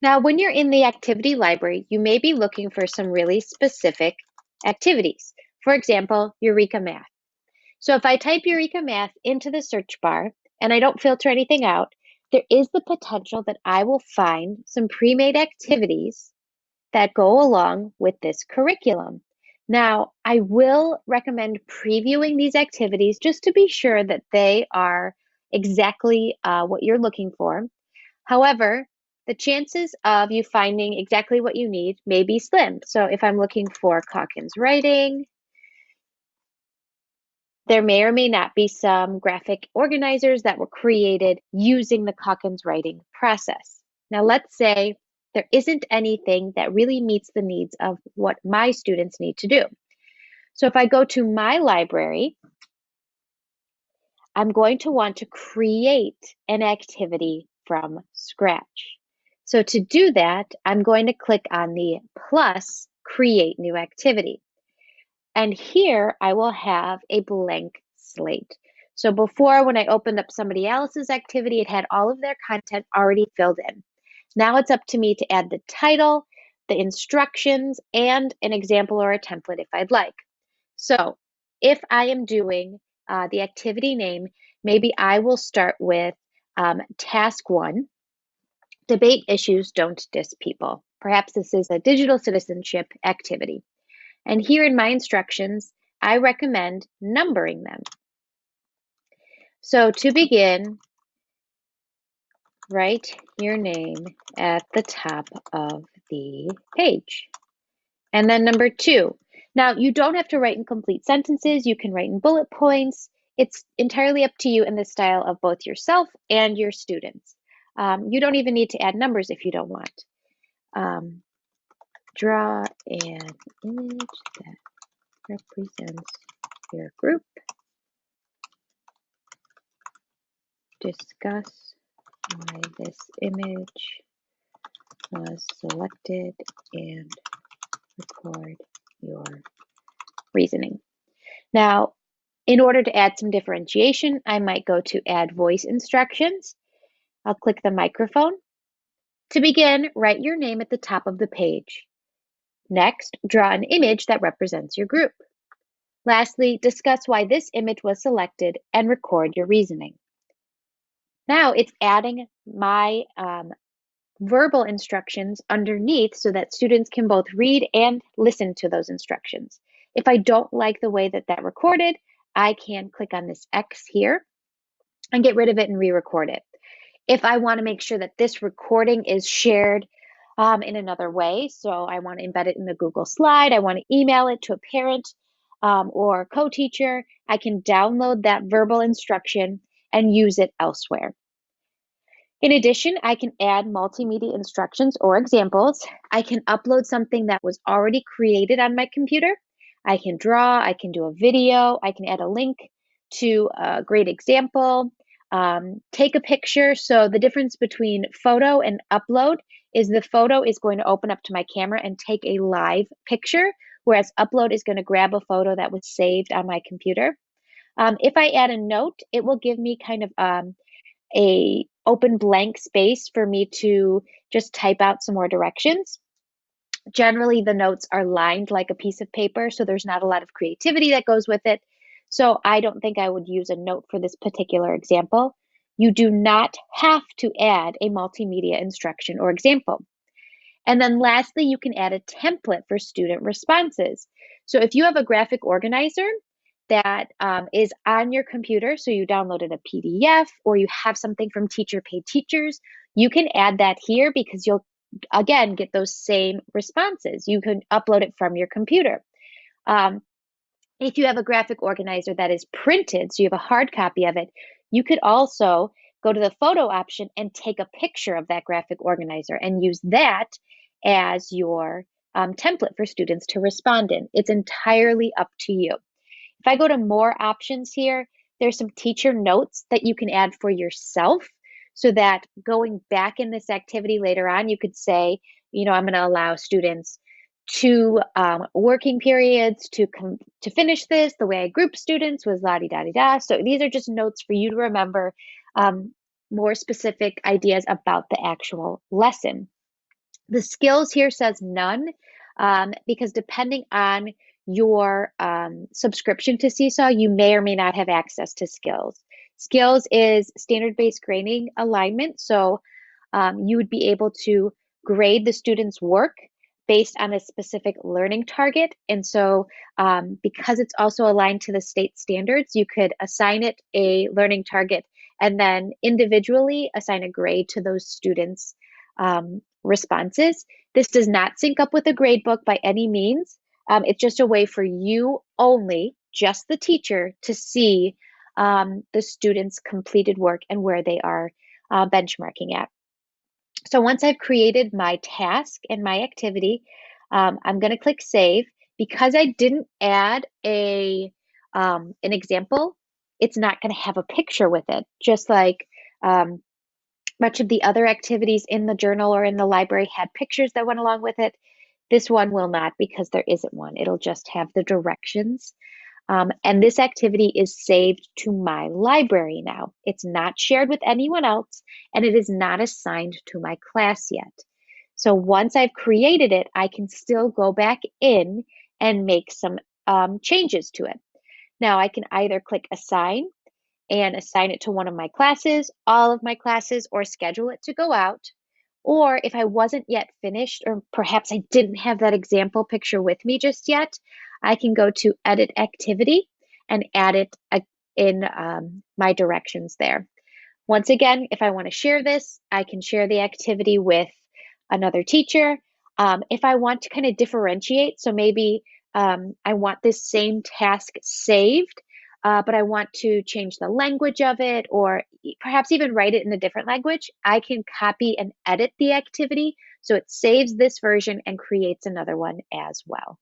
Now, when you're in the activity library, you may be looking for some really specific activities. For example, Eureka Math. So if I type Eureka Math into the search bar and I don't filter anything out, there is the potential that I will find some pre-made activities that go along with this curriculum. Now, I will recommend previewing these activities just to be sure that they are exactly what you're looking for. However, the chances of you finding exactly what you need may be slim. So if I'm looking for Calkins writing, there may or may not be some graphic organizers that were created using the Calkins writing process. Now, let's say there isn't anything that really meets the needs of what my students need to do. So if I go to my library, I'm going to want to create an activity from scratch. So to do that, I'm going to click on the plus create new activity. And here I will have a blank slate. So before, when I opened up somebody else's activity, it had all of their content already filled in. Now it's up to me to add the title, the instructions, and an example or a template if I'd like. So if I am doing the activity name, maybe I will start with task 1, debate issues, don't diss people. Perhaps this is a digital citizenship activity. And here in my instructions, I recommend numbering them. So to begin, write your name at the top of the page. And then number 2. Now, you don't have to write in complete sentences. You can write in bullet points. It's entirely up to you in the style of both yourself and your students. You don't even need to add numbers if you don't want. Draw an image that represents your group. Discuss why this image was selected and record your reasoning. Now, in order to add some differentiation, I might go to add voice instructions. I'll click the microphone. To begin, write your name at the top of the page. Next, draw an image that represents your group. Lastly, discuss why this image was selected and record your reasoning. Now it's adding my verbal instructions underneath so that students can both read and listen to those instructions. If I don't like the way that that recorded, I can click on this X here and get rid of it and re-record it. If I want to make sure that this recording is shared in another way, so I want to embed it in a Google slide, I want to email it to a parent or co-teacher, I can download that verbal instruction and use it elsewhere. In addition, I can add multimedia instructions or examples. I can upload something that was already created on my computer. I can draw, I can do a video, I can add a link to a great example, take a picture. So the difference between photo and upload is the photo is going to open up to my camera and take a live picture, whereas upload is going to grab a photo that was saved on my computer. If I add a note, it will give me kind of a open blank space for me to just type out some more directions. Generally, the notes are lined like a piece of paper, so there's not a lot of creativity that goes with it. So I don't think I would use a note for this particular example. You do not have to add a multimedia instruction or example. And then lastly, you can add a template for student responses. So if you have a graphic organizer that is on your computer, so you downloaded a PDF or you have something from Teacher Paid Teachers, you can add that here because you'll, again, get those same responses. You can upload it from your computer. If you have a graphic organizer that is printed, so you have a hard copy of it, you could also go to the photo option and take a picture of that graphic organizer and use that as your template for students to respond in. It's entirely up to you. If I go to more options here, there's some teacher notes that you can add for yourself so that going back in this activity later on, you could say, you know, I'm going to allow students 2 working periods to finish this. The way I group students was la-di-da-di-da. So these are just notes for you to remember more specific ideas about the actual lesson. The skills here says none, because depending on your subscription to Seesaw, you may or may not have access to skills. Skills is standard-based grading alignment, so you would be able to grade the student's work based on a specific learning target. And so, because it's also aligned to the state standards, you could assign it a learning target and then individually assign a grade to those students' responses. This does not sync up with a grade book by any means. It's just a way for you only, just the teacher, to see the students' completed work and where they are benchmarking at. So once I've created my task and my activity, I'm going to click Save. Because I didn't add an example, it's not going to have a picture with it, just like much of the other activities in the journal or in the library had pictures that went along with it. This one will not, because there isn't one. It'll just have the directions. And this activity is saved to my library now. It's not shared with anyone else, and it is not assigned to my class yet. So once I've created it, I can still go back in and make some changes to it. Now I can either click Assign and assign it to one of my classes, all of my classes, or schedule it to go out. Or if I wasn't yet finished, or perhaps I didn't have that example picture with me just yet, I can go to Edit Activity and add it in my directions there. Once again, if I want to share this, I can share the activity with another teacher. If I want to kind of differentiate, so maybe I want this same task saved, but I want to change the language of it, or perhaps even write it in a different language, I can copy and edit the activity so it saves this version and creates another one as well.